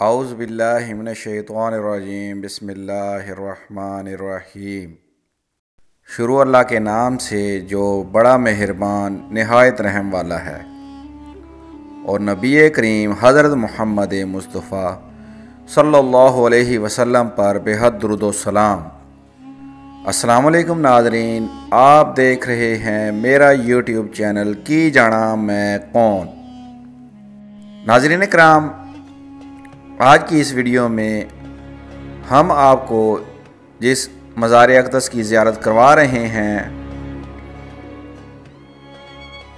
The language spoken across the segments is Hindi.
औज़ु बिल्लाहि मिनश्शैतानिर्रजीम बिस्मिल्लाहिर्रहमानिर्रहीम। शुरू अल्लाह के नाम से जो बड़ा मेहरबान निहायत रहम वाला है। और नबी करीम हज़रत मुहम्मद मुस्तफ़ा सल्लल्लाहु अलैहि वसल्लम पर बेहद दुरूद व सलाम। अस्सलाम वालेकुम नाज़रीन, आप देख रहे हैं मेरा यूट्यूब चैनल की जाना मैं कौन। नाज़रीन कराम, आज की इस वीडियो में हम आपको जिस मज़ार अक़दस की ज़ियारत करवा रहे हैं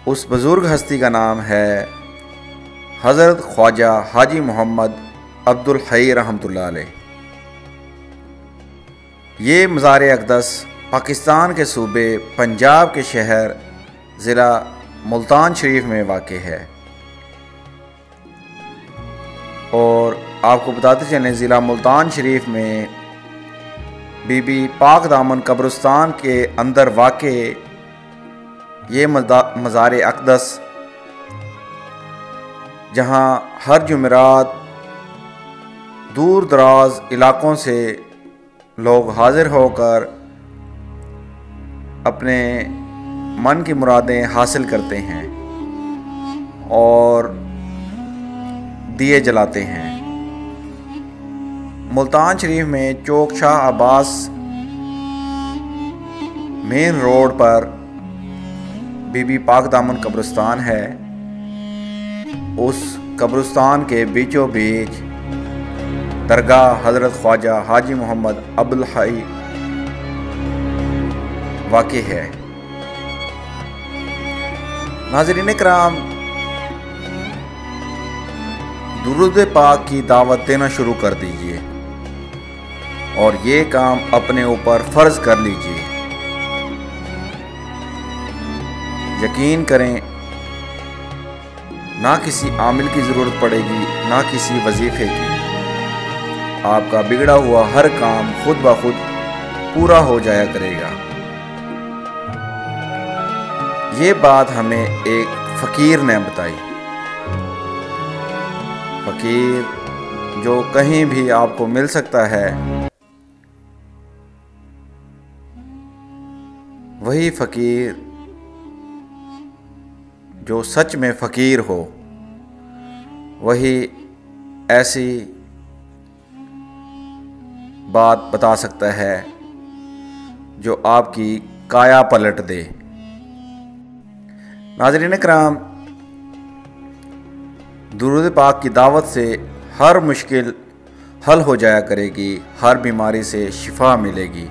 उस बुज़ुर्ग हस्ती का नाम है हज़रत ख्वाजा हाजी मोहम्मद अब्दुल हई रहमतुल्लाह अलैह। ये मज़ार अक़दस पाकिस्तान के सूबे पंजाब के शहर ज़िला मुल्तान शरीफ में वाक़ है। और आपको बताते चलें, ज़िला मुल्तान शरीफ में बीबी पाक दामन कब्रिस्तान के अंदर वाक़ ये मज़ार अक़दस, जहाँ हर जुमेरात दूर दराज इलाक़ों से लोग हाज़िर होकर अपने मन की मुरादें हासिल करते हैं और दिए जलाते हैं। मुल्तान शरीफ में चौक शाह अब्बास मेन रोड पर बीबी पाक दामन कब्रिस्तान है। उस कब्रिस्तान के बीचों बीच दरगाह हज़रत ख्वाजा हाजी मोहम्मद अब्दुल हई वाक़ है। नाज़रीन कराम, दुरूद पाक की दावत देना शुरू कर दीजिए और ये काम अपने ऊपर फ़र्ज़ कर लीजिए। यकीन करें, ना किसी आमिल की ज़रूरत पड़ेगी ना किसी वजीफ़े की। आपका बिगड़ा हुआ हर काम खुद ब खुद पूरा हो जाया करेगा। ये बात हमें एक फ़कीर ने बताई। फ़कीर जो कहीं भी आपको मिल सकता है, वही फ़कीर जो सच में फ़कीर हो, वही ऐसी बात बता सकता है जो आपकी काया पलट दे। नाज़रीन कराम, दुरूद पाक की दावत से हर मुश्किल हल हो जाया करेगी, हर बीमारी से शिफा मिलेगी।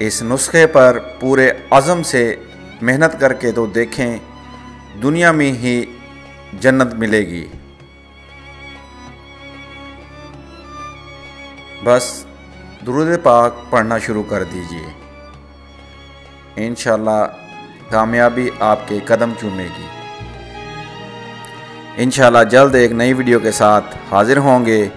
इस नुस्खे पर पूरे अज़म से मेहनत करके तो देखें, दुनिया में ही जन्नत मिलेगी। बस दुरूद पाक पढ़ना शुरू कर दीजिए, इंशाअल्लाह कामयाबी आपके कदम चूमेगी। इंशाअल्लाह जल्द एक नई वीडियो के साथ हाज़िर होंगे।